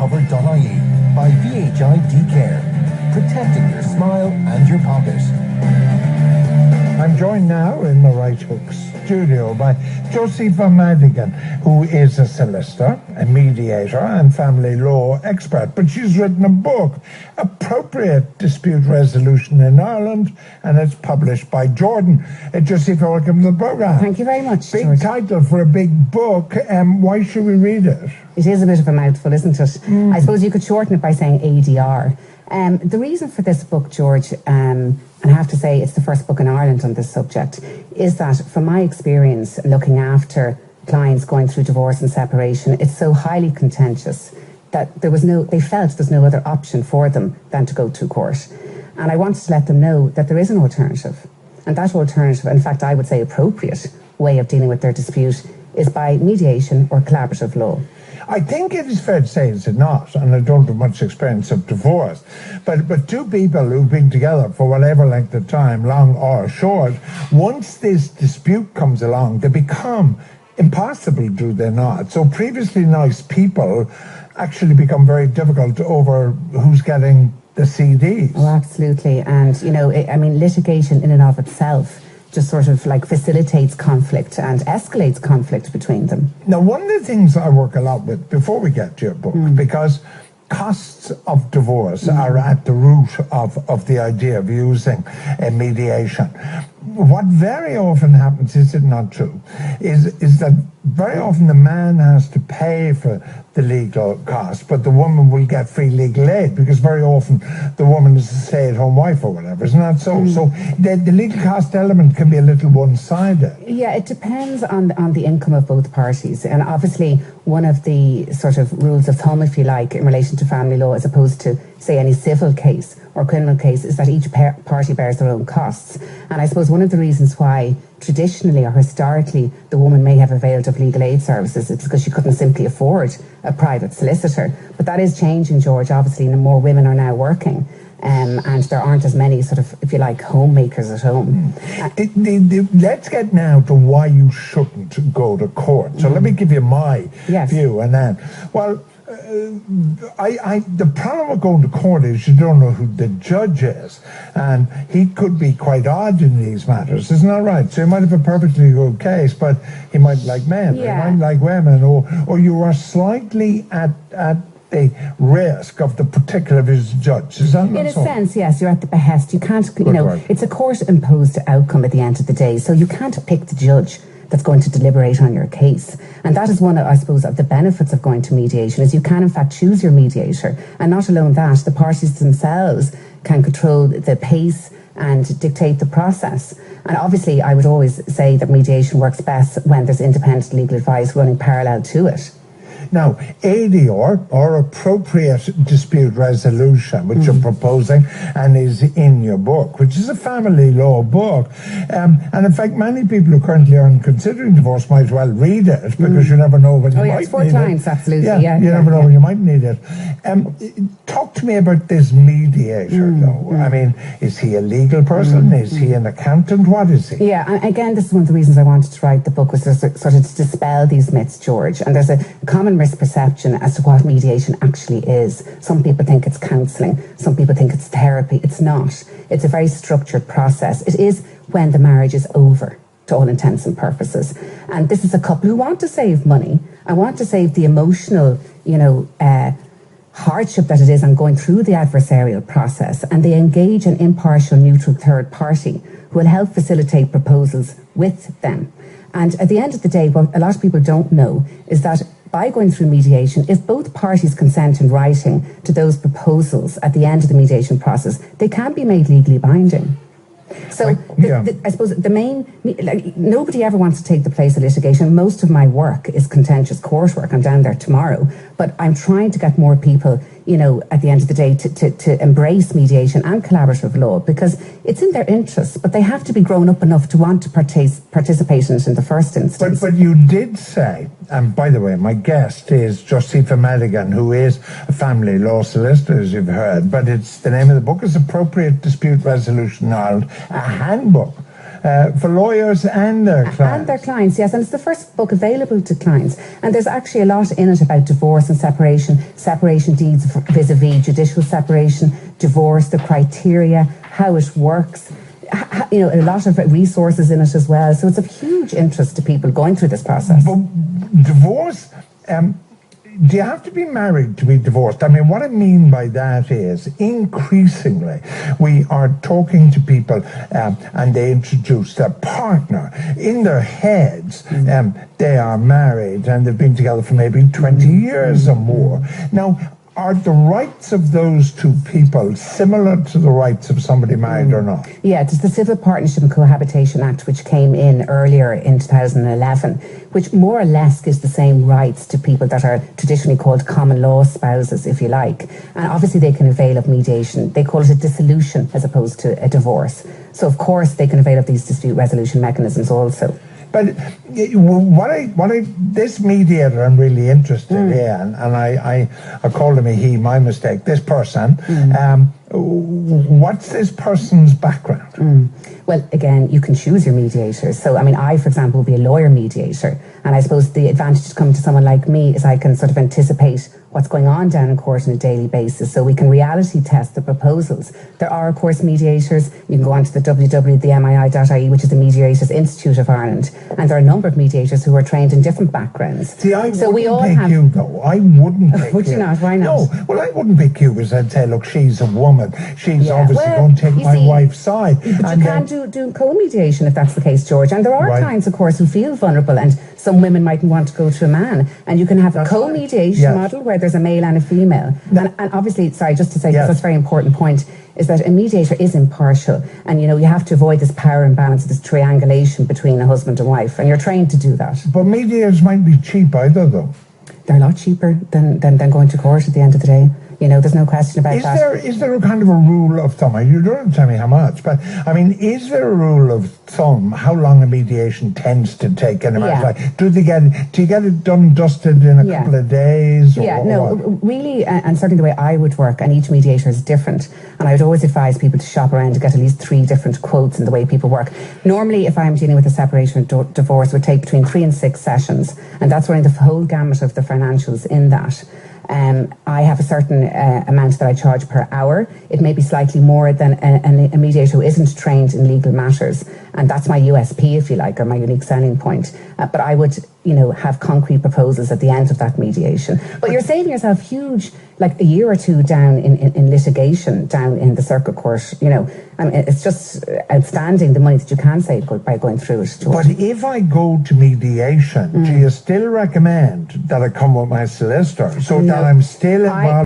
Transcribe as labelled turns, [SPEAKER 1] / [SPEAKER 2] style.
[SPEAKER 1] cover.ie by VHID Care, protecting your smile and your pocket.
[SPEAKER 2] I'm joined now in the Right Hook studio by Josepha Madigan, who is a solicitor, a mediator and family law expert. But she's written a book, Appropriate Dispute Resolution in Ireland, and it's published by Jordan. Josepha, welcome to the programme.
[SPEAKER 3] Thank you very much,
[SPEAKER 2] Big
[SPEAKER 3] George.
[SPEAKER 2] title for a big book. Why should we read it?
[SPEAKER 3] It is a bit of a mouthful, isn't it? I suppose you could shorten it by saying ADR. The reason for this book, George, and I have to say it's the first book in Ireland on this subject, is that from my experience looking after clients going through divorce and separation, it's so highly contentious that they felt there's no other option for them than to go to court. And I wanted to let them know that there is an alternative. And that alternative, in fact, I would say appropriate way of dealing with their dispute is by mediation or collaborative law.
[SPEAKER 2] I think it is fair to say it's not, and I don't have much experience of divorce, but two people who've been together for whatever length of time, long or short, once this dispute comes along, they become impossible, do they not? So previously nice people actually become very difficult over who's getting the CDs.
[SPEAKER 3] Oh, absolutely. And, litigation in and of itself just sort of like facilitates conflict and escalates conflict between them.
[SPEAKER 2] Now, one of the things I work a lot with before we get to your book, because costs of divorce are at the root of the idea of using a mediation. What very often happens, is it not true, is that very often the man has to pay for the legal costs, but the woman will get free legal aid because very often the woman is a stay-at-home wife or whatever, isn't that so? So the legal cost element can be a little one-sided.
[SPEAKER 3] Yeah, it depends on the income of both parties. And obviously one of the sort of rules of thumb, if you like, in relation to family law as opposed to, say, any civil case or criminal case is that each party bears their own costs. And I suppose one of the reasons why traditionally or historically the woman may have availed of legal aid services is because she couldn't simply afford a private solicitor. But that is changing, George. Obviously, more women are now working. And there aren't as many sort of, if you like, homemakers at home.
[SPEAKER 2] Let's get now to why you shouldn't go to court. So let me give you my view. And then, the problem with going to court is you don't know who the judge is, and he could be quite odd in these matters, isn't that right? So he might have a perfectly good case, but he might like men, or he might like women, or you are slightly at the risk of the particular of his judge. Is that not so?
[SPEAKER 3] In a sense, yes, you're at the behest. You can't, it's a court-imposed outcome at the end of the day, so you can't pick the judge that's going to deliberate on your case. And that is one, I suppose, of the benefits of going to mediation, is you can, in fact, choose your mediator. And not alone that, the parties themselves can control the pace and dictate the process. And obviously, I would always say that mediation works best when there's independent legal advice running parallel to it.
[SPEAKER 2] Now, ADR, or Appropriate Dispute Resolution, which you're proposing and is in your book, which is a family law book. And in fact, many people who currently are considering divorce might well read it because you never know when you might need it.
[SPEAKER 3] It's 4 lines, absolutely.
[SPEAKER 2] You never know when you might need it. Talk to me about this mediator, though. I mean, is he a legal person? Is he an accountant? What is he?
[SPEAKER 3] Yeah, and again, this is one of the reasons I wanted to write the book, was to sort of to dispel these myths, George. And there's a common misperception as to what mediation actually is. Some people think it's counselling. Some people think it's therapy. It's not. It's a very structured process. It is when the marriage is over, to all intents and purposes. And this is a couple who want to save money and want to save the emotional, hardship that it is on going through the adversarial process, and they engage an impartial, neutral third party who will help facilitate proposals with them. And at the end of the day, what a lot of people don't know is that by going through mediation, if both parties consent in writing to those proposals at the end of the mediation process, they can be made legally binding. So I suppose the main, nobody ever wants to take the place of litigation. Most of my work is contentious court work. I'm down there tomorrow, but I'm trying to get more people, at the end of the day, to embrace mediation and collaborative law, because it's in their interests, but they have to be grown up enough to want to participate in it in the first instance.
[SPEAKER 2] But you did say, and by the way, my guest is Josepha Madigan, who is a family law solicitor, as you've heard, but it's the name of the book is Appropriate Dispute Resolution in Ireland, a handbook for lawyers and their clients.
[SPEAKER 3] And their clients, yes. And it's the first book available to clients. And there's actually a lot in it about divorce and separation deeds vis-a-vis judicial separation, divorce, the criteria, how it works. You know, a lot of resources in it as well. So it's of huge interest to people going through this process.
[SPEAKER 2] But divorce, do you have to be married to be divorced? I mean, what I mean by that is increasingly we are talking to people and they introduce their partner. In their heads, they are married and they've been together for maybe 20 years or more. Now, are the rights of those two people similar to the rights of somebody married or not?
[SPEAKER 3] Yeah, it's the Civil Partnership and Cohabitation Act, which came in earlier in 2011, which more or less gives the same rights to people that are traditionally called common law spouses, if you like. And obviously they can avail of mediation. They call it a dissolution as opposed to a divorce. So of course they can avail of these dispute resolution mechanisms also.
[SPEAKER 2] But this mediator I'm really interested in, and I called him a he, my mistake, this person, what's this person's background?
[SPEAKER 3] Well, again, you can choose your mediators. So, I mean, I, for example, will be a lawyer mediator. And I suppose the advantage to coming to someone like me is I can sort of anticipate what's going on down in court on a daily basis. So we can reality test the proposals. There are, of course, mediators. You can go onto the www.themii.ie, which is the Mediators Institute of Ireland. And there are a number of mediators who are trained in different backgrounds.
[SPEAKER 2] See, I wouldn't pick you, though. I wouldn't pick you.
[SPEAKER 3] Would you not? Why not?
[SPEAKER 2] No, well, I wouldn't pick you because I'd say, look, she's a woman. She's obviously going to take my wife's side.
[SPEAKER 3] But you can do co-mediation if that's the case, George. And there are clients, of course, who feel vulnerable, and some women mightn't want to go to a man. And you can have a co-mediation model where there's a male and a female. And obviously, sorry, just to say, because that's a very important point, is that a mediator is impartial. And, you know, you have to avoid this power imbalance, this triangulation between a husband and wife. And you're trained to do that.
[SPEAKER 2] But mediators might be cheap either, though.
[SPEAKER 3] They're a lot cheaper than going to court at the end of the day. You know, there's no question about that.
[SPEAKER 2] Is there a kind of a rule of thumb? You don't have to tell me how much, but I mean, is there a rule of thumb how long a mediation tends to take in a matter of time? Do you get it done, dusted in a couple of days?
[SPEAKER 3] Really, and certainly the way I would work, and each mediator is different. And I would always advise people to shop around to get at least 3 different quotes in the way people work. Normally, if I'm dealing with a separation or divorce, it would take between 3 and 6 sessions, and that's running the whole gamut of the financials in that. I have a certain amount that I charge per hour. It may be slightly more than a mediator who isn't trained in legal matters, and that's my USP, if you like, or my unique selling point. But I would, you know, have concrete proposals at the end of that mediation. But you're saving yourself huge, like a year or two down in litigation, down in the circuit court. You know, I mean, it's just outstanding the money that you can save by going through it.
[SPEAKER 2] But if I go to mediation, do you still recommend that I come with my solicitor so that I'm still involved?